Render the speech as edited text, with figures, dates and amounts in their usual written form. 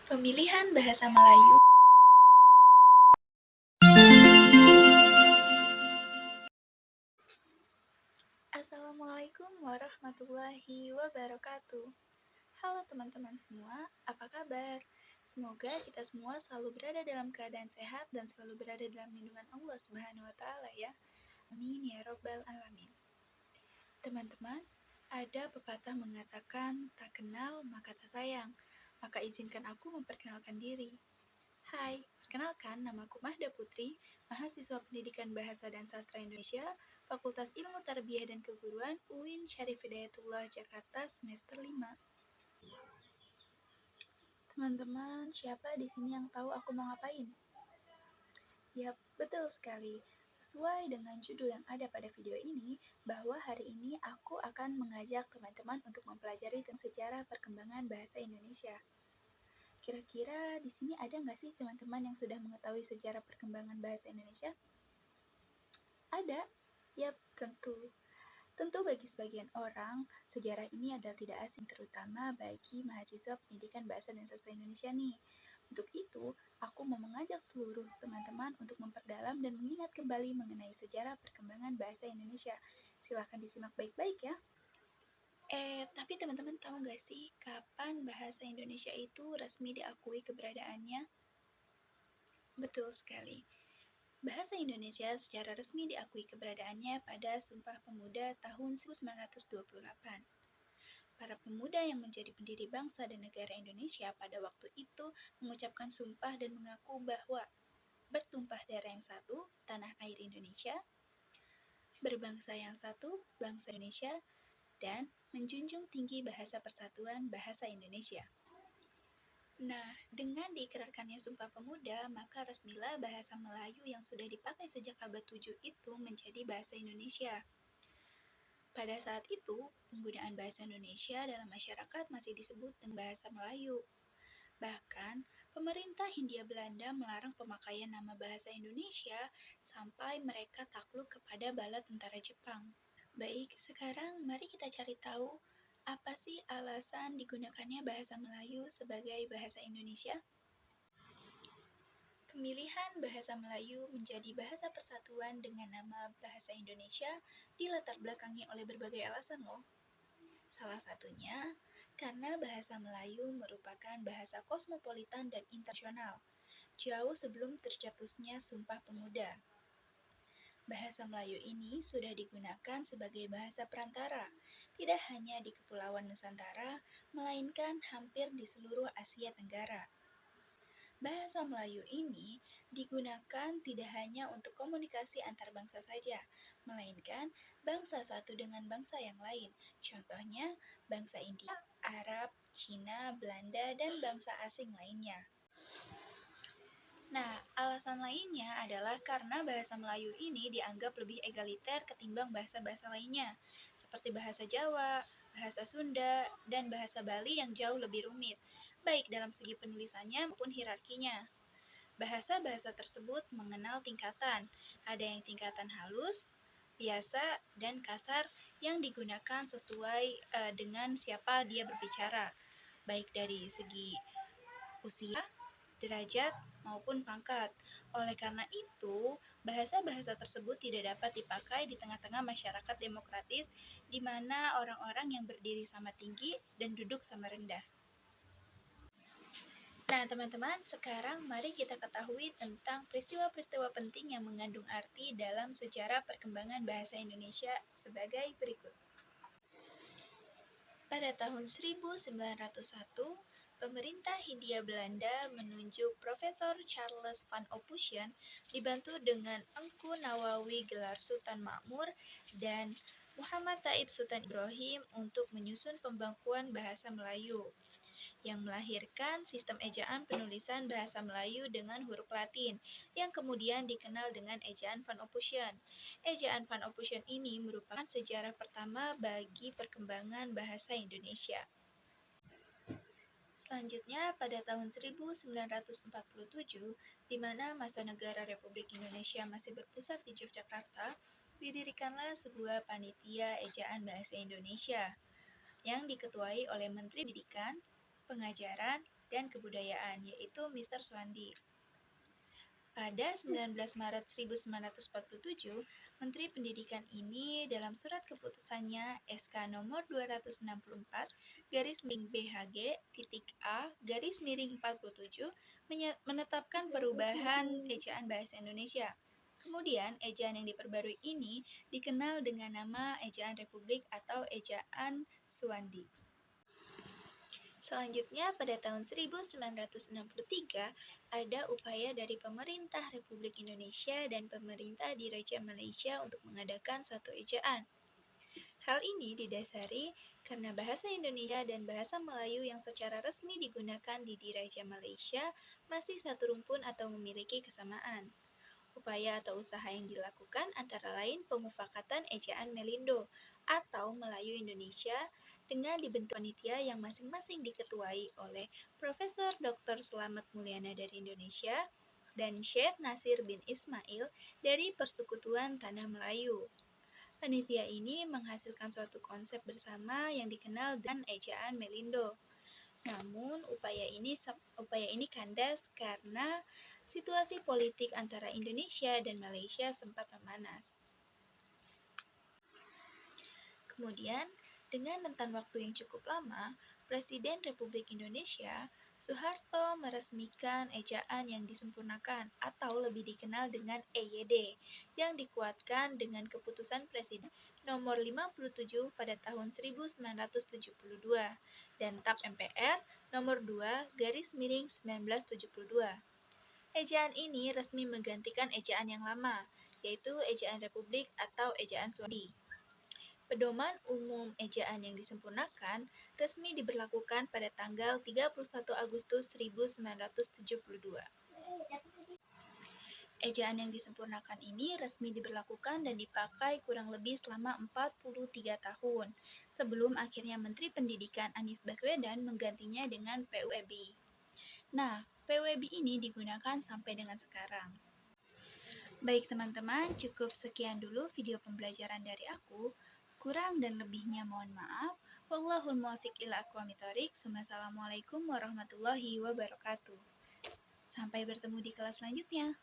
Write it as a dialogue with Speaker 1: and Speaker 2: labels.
Speaker 1: Pemilihan bahasa Melayu. Assalamualaikum warahmatullahi wabarakatuh. Halo teman-teman semua, apa kabar? Semoga kita semua selalu berada dalam keadaan sehat dan selalu berada dalam lindungan Allah Subhanahu wa Ta'ala ya. Amin ya Rabbal Alamin. Teman-teman, ada pepatah mengatakan tak kenal maka tak sayang. Maka izinkan aku memperkenalkan diri. Hai, perkenalkan namaku Mahda Putri, mahasiswa Pendidikan Bahasa dan Sastra Indonesia, Fakultas Ilmu Tarbiyah dan Keguruan UIN Syarif Hidayatullah Jakarta semester 5. Teman-teman, siapa di sini yang tahu aku mau ngapain? Yap, betul sekali. Sesuai dengan judul yang ada pada video ini, bahwa hari ini aku akan mengajak teman-teman untuk mempelajari tentang sejarah perkembangan bahasa Indonesia. Kira-kira di sini ada nggak sih teman-teman yang sudah mengetahui sejarah perkembangan bahasa Indonesia? Ada? Yap, tentu. Tentu bagi sebagian orang, sejarah ini adalah tidak asing, terutama bagi mahasiswa pendidikan bahasa dan sastra Indonesia nih. Untuk itu, aku mau mengajak seluruh teman-teman untuk memperdalam dan mengingat kembali mengenai sejarah perkembangan bahasa Indonesia. Silahkan disimak baik-baik ya. Tapi teman-teman tahu nggak sih kapan bahasa Indonesia itu resmi diakui keberadaannya? Betul sekali. Bahasa Indonesia secara resmi diakui keberadaannya pada Sumpah Pemuda tahun 1928. Para pemuda yang menjadi pendiri bangsa dan negara Indonesia pada waktu itu mengucapkan sumpah dan mengaku bahwa bertumpah darah yang satu, tanah air Indonesia, berbangsa yang satu, bangsa Indonesia, dan menjunjung tinggi bahasa persatuan bahasa Indonesia. Nah, dengan diikrarkannya Sumpah Pemuda, maka resmilah bahasa Melayu yang sudah dipakai sejak abad 7 itu menjadi bahasa Indonesia. Pada saat itu, penggunaan bahasa Indonesia dalam masyarakat masih disebut dengan bahasa Melayu. Bahkan, pemerintah Hindia Belanda melarang pemakaian nama bahasa Indonesia sampai mereka takluk kepada bala tentara Jepang. Baik, sekarang mari kita cari tahu apa sih alasan digunakannya bahasa Melayu sebagai bahasa Indonesia? Pemilihan bahasa Melayu menjadi bahasa persatuan dengan nama bahasa Indonesia dilatar belakangi oleh berbagai alasan loh. Salah satunya karena bahasa Melayu merupakan bahasa kosmopolitan dan internasional, jauh sebelum tercetusnya Sumpah Pemuda. Bahasa Melayu ini sudah digunakan sebagai bahasa perantara, tidak hanya di Kepulauan Nusantara, melainkan hampir di seluruh Asia Tenggara. Bahasa Melayu ini digunakan tidak hanya untuk komunikasi antar bangsa saja, melainkan bangsa satu dengan bangsa yang lain. Contohnya, bangsa India, Arab, Cina, Belanda, dan bangsa asing lainnya. Nah, alasan lainnya adalah karena bahasa Melayu ini dianggap lebih egaliter ketimbang bahasa-bahasa lainnya, seperti bahasa Jawa, bahasa Sunda, dan bahasa Bali yang jauh lebih rumit, baik dalam segi penulisannya maupun hierarkinya. Bahasa-bahasa tersebut mengenal tingkatan, ada yang tingkatan halus, biasa, dan kasar yang digunakan sesuai dengan siapa dia berbicara, baik dari segi usia, derajat, maupun pangkat. Oleh karena itu, bahasa-bahasa tersebut tidak dapat dipakai di tengah-tengah masyarakat demokratis di mana orang-orang yang berdiri sama tinggi dan duduk sama rendah. Nah, teman-teman, sekarang mari kita ketahui tentang peristiwa-peristiwa penting yang mengandung arti dalam sejarah perkembangan bahasa Indonesia sebagai berikut. Pada tahun 1901, pemerintah Hindia Belanda menunjuk Profesor Charles van Ophusen dibantu dengan Engku Nawawi gelar Sultan Makmur dan Muhammad Taib Sultan Ibrahim untuk menyusun pembakuan bahasa Melayu yang melahirkan sistem ejaan penulisan bahasa Melayu dengan huruf Latin, yang kemudian dikenal dengan ejaan Van Ophusen. Ejaan Van Ophusen ini merupakan sejarah pertama bagi perkembangan bahasa Indonesia. Selanjutnya, pada tahun 1947, di mana masa negara Republik Indonesia masih berpusat di Yogyakarta, didirikanlah sebuah panitia ejaan bahasa Indonesia yang diketuai oleh Menteri Pendidikan, Pengajaran, dan Kebudayaan, yaitu Mr. Suwandi. Pada 19 Maret 1947, Menteri Pendidikan ini dalam surat keputusannya SK nomor 264 garis miring BHG titik A garis miring 47 menetapkan perubahan ejaan bahasa Indonesia. Kemudian, ejaan yang diperbarui ini dikenal dengan nama ejaan Republik atau ejaan Suwandi. Selanjutnya, pada tahun 1963, ada upaya dari pemerintah Republik Indonesia dan pemerintah di Raja Malaysia untuk mengadakan satu ejaan. Hal ini didasari karena bahasa Indonesia dan bahasa Melayu yang secara resmi digunakan di Diraja Malaysia masih satu rumpun atau memiliki kesamaan. Upaya atau usaha yang dilakukan antara lain pemufakatan ejaan Melindo atau Melayu Indonesia dengan dibentuk panitia yang masing-masing diketuai oleh Profesor Dr. Slamet Mulyana dari Indonesia dan Syekh Nasir bin Ismail dari Persekutuan Tanah Melayu. Panitia ini menghasilkan suatu konsep bersama yang dikenal dengan ejaan Melindo. Namun, upaya ini kandas karena situasi politik antara Indonesia dan Malaysia sempat memanas. Kemudian, dengan rentan waktu yang cukup lama, Presiden Republik Indonesia Soeharto meresmikan ejaan yang disempurnakan atau lebih dikenal dengan EYD yang dikuatkan dengan keputusan Presiden nomor 57 pada tahun 1972 dan TAP MPR nomor 2 garis miring 1972. Ejaan ini resmi menggantikan ejaan yang lama, yaitu ejaan Republik atau ejaan Suwandi. Pedoman umum ejaan yang disempurnakan resmi diberlakukan pada tanggal 31 Agustus 1972. Ejaan yang disempurnakan ini resmi diberlakukan dan dipakai kurang lebih selama 43 tahun, sebelum akhirnya Menteri Pendidikan Anies Baswedan menggantinya dengan PUEB. Nah, PUEB ini digunakan sampai dengan sekarang. Baik teman-teman, cukup sekian dulu video pembelajaran dari aku. Kurang dan lebihnya mohon maaf. Wallahul muwaffiq ila aqwamit thoriq. Wassalamualaikum warahmatullahi wabarakatuh. Sampai bertemu di kelas selanjutnya.